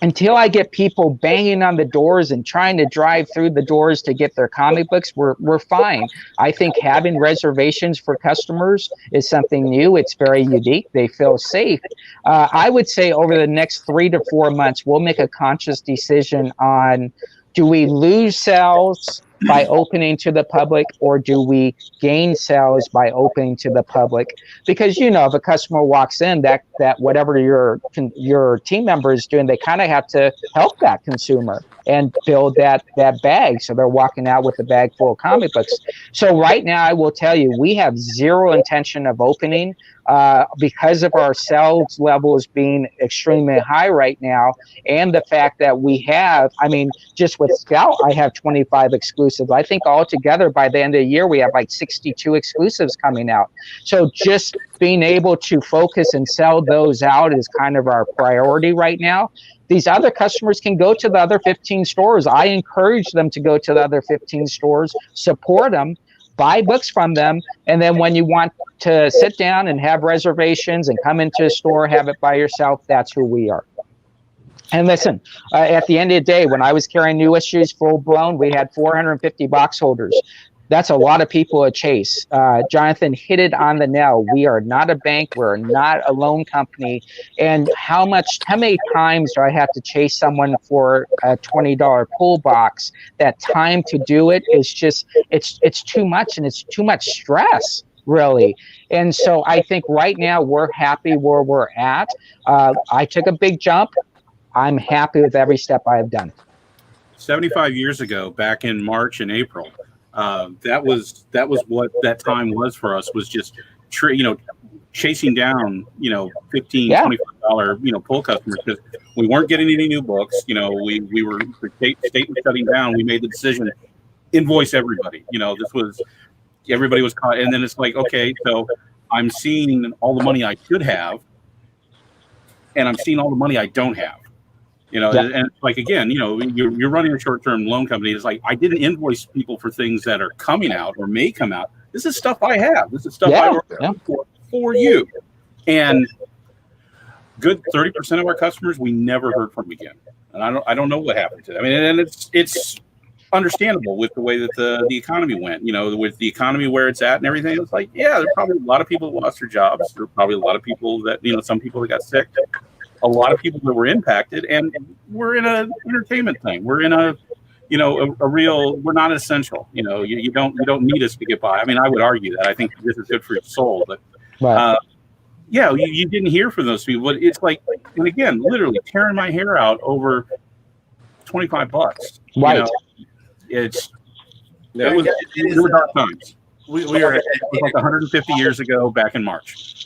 until I get people banging on the doors and trying to drive through the doors to get their comic books. We're fine. I think having reservations for customers is something new. It's very unique. They feel safe. I would say over the next 3 to 4 months, we'll make a conscious decision on, do we lose sales by opening to the public, or do we gain sales by opening to the public? Because, if a customer walks in, that whatever your team member is doing, they kind of have to help that consumer and build that bag. So they're walking out with a bag full of comic books. So right now, I will tell you, we have zero intention of opening because of our sales levels being extremely high right now. And the fact that we have, just with Scout, I have 25 exclusives. I think altogether by the end of the year, we have like 62 exclusives coming out. So just being able to focus and sell those out is kind of our priority right now. These other customers can go to the other 15 stores. I encourage them to go to the other 15 stores, support them. buy books from them. And then when you want to sit down and have reservations and come into a store, have it by yourself, that's who we are. And listen, at the end of the day, when I was carrying new issues full blown, we had 450 box holders. That's a lot of people to chase. Jonathan hit it on the nail. We are not a bank. We're not a loan company. And how many times do I have to chase someone for a $20 pull box? That time to do it is just, it's too much, and it's too much stress, really. And so I think right now we're happy where we're at. I took a big jump. I'm happy with every step I have done. 75 years ago, back in March and April, that was what that time was for us, was just chasing down $15, $25 pull customers, because we weren't getting any new books. We were, the state was shutting down. We made the decision, invoice everybody. This was, everybody was caught. And then it's like, okay, so I'm seeing all the money I should have, and I'm seeing all the money I don't have. And it's like, again, you're running a short-term loan company. It's like, I didn't invoice people for things that are coming out or may come out. This is stuff I have. This is stuff I work for you. And good 30% of our customers we never heard from again. And I don't know what happened to them. I mean, and it's understandable with the way that the economy went. With the economy where it's at and everything. It's like, yeah, there are probably a lot of people that lost their jobs. There are probably a lot of people that some people that got sick. A lot of people that were impacted, and we're in an entertainment thing. We're in a real. We're not essential. You don't need us to get by. I mean, I would argue that. I think this is good for your soul, but you didn't hear from those people. But it's like, and again, literally tearing my hair out over $25. Right. It were dark times. We are like 150 years ago, back in March.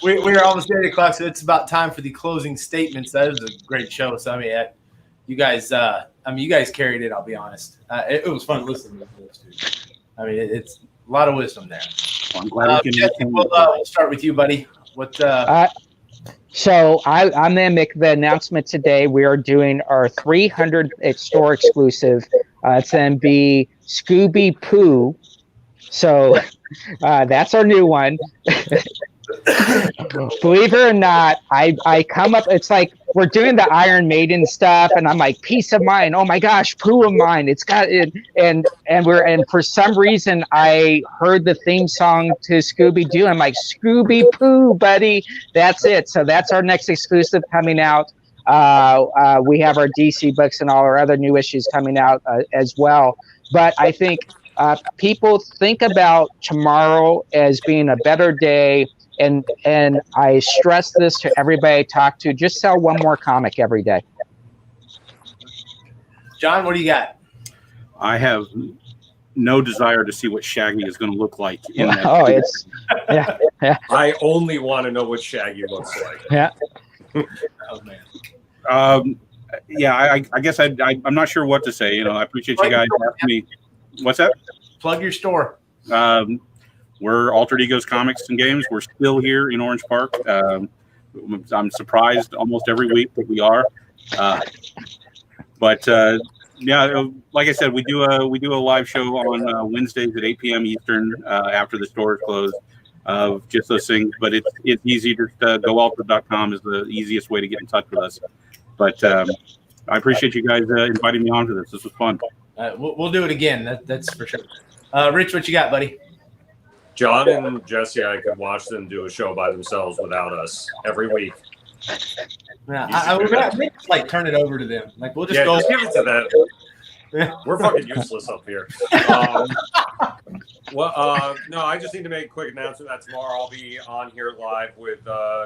We are almost 8 o'clock, so it's about time for the closing statements. That was a great show. So you guys carried it. I'll be honest. It was fun listening to those two. I mean, it's a lot of wisdom there. Well, I'm glad we'll start with you, buddy. So I'm going to make the announcement today. We are doing our 300 store exclusive. It's going to be Scooby Poo. So that's our new one. Believe it or not, I come up, it's like we're doing the Iron Maiden stuff, and I'm like, peace of mind. Oh my gosh, poo of mine. It's got it, and for some reason I heard the theme song to Scooby Doo. I'm like, Scooby Poo, buddy. That's it. So that's our next exclusive coming out. We have our DC books and all our other new issues coming out as well. But I think people think about tomorrow as being a better day. And I stress this to everybody I talk to: just sell one more comic every day. John, what do you got? I have no desire to see what Shaggy is going to look like in that. Oh, it's yeah. I only want to know what Shaggy looks like. Yeah. Oh man. I guess I'm not sure what to say. I appreciate you guys asking me. What's that? Plug your store. We're Altered Egos Comics and Games. We're still here in Orange Park. I'm surprised almost every week that we are. But like I said, we do a live show on Wednesdays at 8 p.m. Eastern after the store is closed. Of just those things, but it's easy. Just go altered.com is the easiest way to get in touch with us. But I appreciate you guys inviting me on to this. This was fun. We'll do it again. That's for sure. Rich, what you got, buddy? John and Jesse, I could watch them do a show by themselves without us every week. Yeah, I would like turn it over to them. Like we'll just go. Just give it to them. We're fucking useless up here. No, I just need to make a quick announcement that tomorrow I'll be on here live with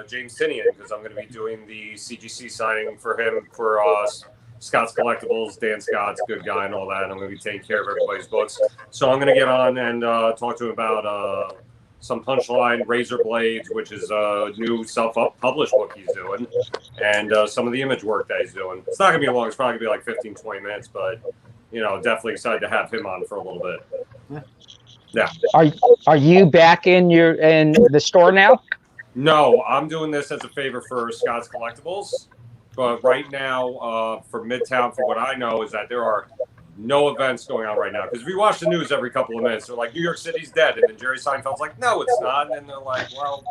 James Tinian, because I'm going to be doing the CGC signing for him for Scott's Collectibles. Dan Scott's a good guy and all that, and I'm going to be taking care of everybody's books. So I'm going to get on and talk to him about some Punchline Razor Blades, which is a new self-published book he's doing, and some of the image work that he's doing. It's not going to be long. It's probably going to be like 15, 20 minutes, but, definitely excited to have him on for a little bit. Yeah. Are you back in the store now? No, I'm doing this as a favor for Scott's Collectibles. But right now, for Midtown, for what I know, is that there are no events going on right now. Because we watch the news every couple of minutes. They're like, New York City's dead. And then Jerry Seinfeld's like, no, it's not. And they're like, well,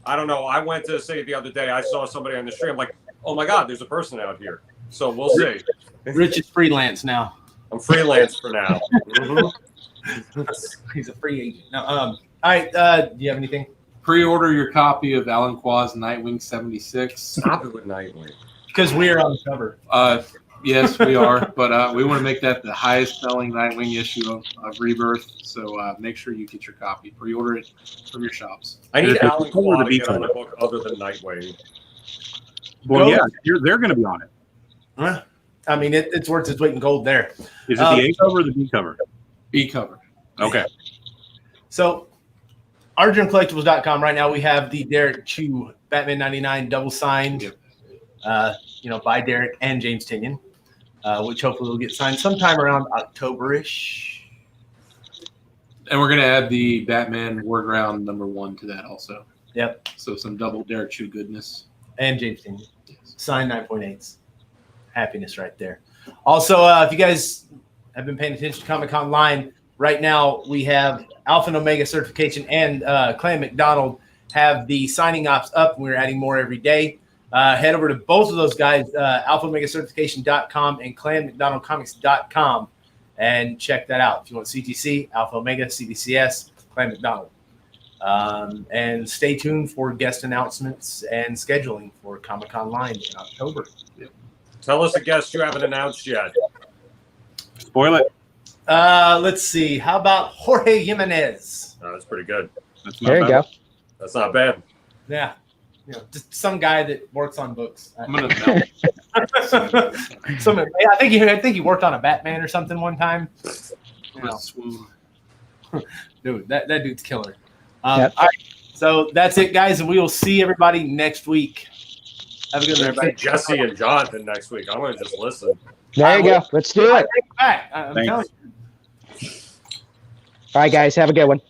I don't know. I went to the city the other day. I saw somebody on the street. I'm like, oh my God, there's a person out here. So we'll see. Rich is freelance now. I'm freelance for now. He's a free agent. No, all right. Do you have anything? Pre-order your copy of Alan Qua's Nightwing 76. Stop it with Nightwing. Because we're on the cover. Yes, we are, but we want to make that the highest selling Nightwing issue of Rebirth. So make sure you get your copy. Pre-order it from your shops. I need There's Alan a Qua to be get on the covered. book other than Nightwing. Well, yeah, they're going to be on it. Huh? I mean, it's worth its weight in gold there. Is it the A cover or the B cover? B cover. Okay. So, ArtDreamCollectibles.com. Right now, we have the Derek Chew Batman 99 double signed, by Derek and James Tynion, which hopefully will get signed sometime around October-ish. And we're going to add the Batman Warground #1 to that also. Yep. So some double Derek Chew goodness. And James Tynion. Signed 9.8s. Happiness right there. Also, if you guys have been paying attention to Comic-Con Line, right now we have Alpha and Omega certification and Clan McDonald have the signing ops up. We're adding more every day. Head over to both of those guys, alphaomegacertification.com and clanmcdonaldcomics.com, and check that out. If you want CTC, Alpha Omega, CDCS, Clan McDonald. And stay tuned for guest announcements and scheduling for Comic-Con Line in October. Tell us a guest you haven't announced yet. Spoil it. Let's see. How about Jorge Jimenez? That's pretty good. That's not There you bad. go. That's not bad. Yeah. Just some guy that works on books. I'm going to melt. I think he worked on a Batman or something one time. Dude, that dude's killer. Yep. All right. So that's it, guys, and we will see everybody next week. Have a good one, everybody. Jesse and Jonathan next week. I'm going to just listen. There you go. Let's do it. Take it back. I'm Thanks. telling you. All right, guys. Have a good one.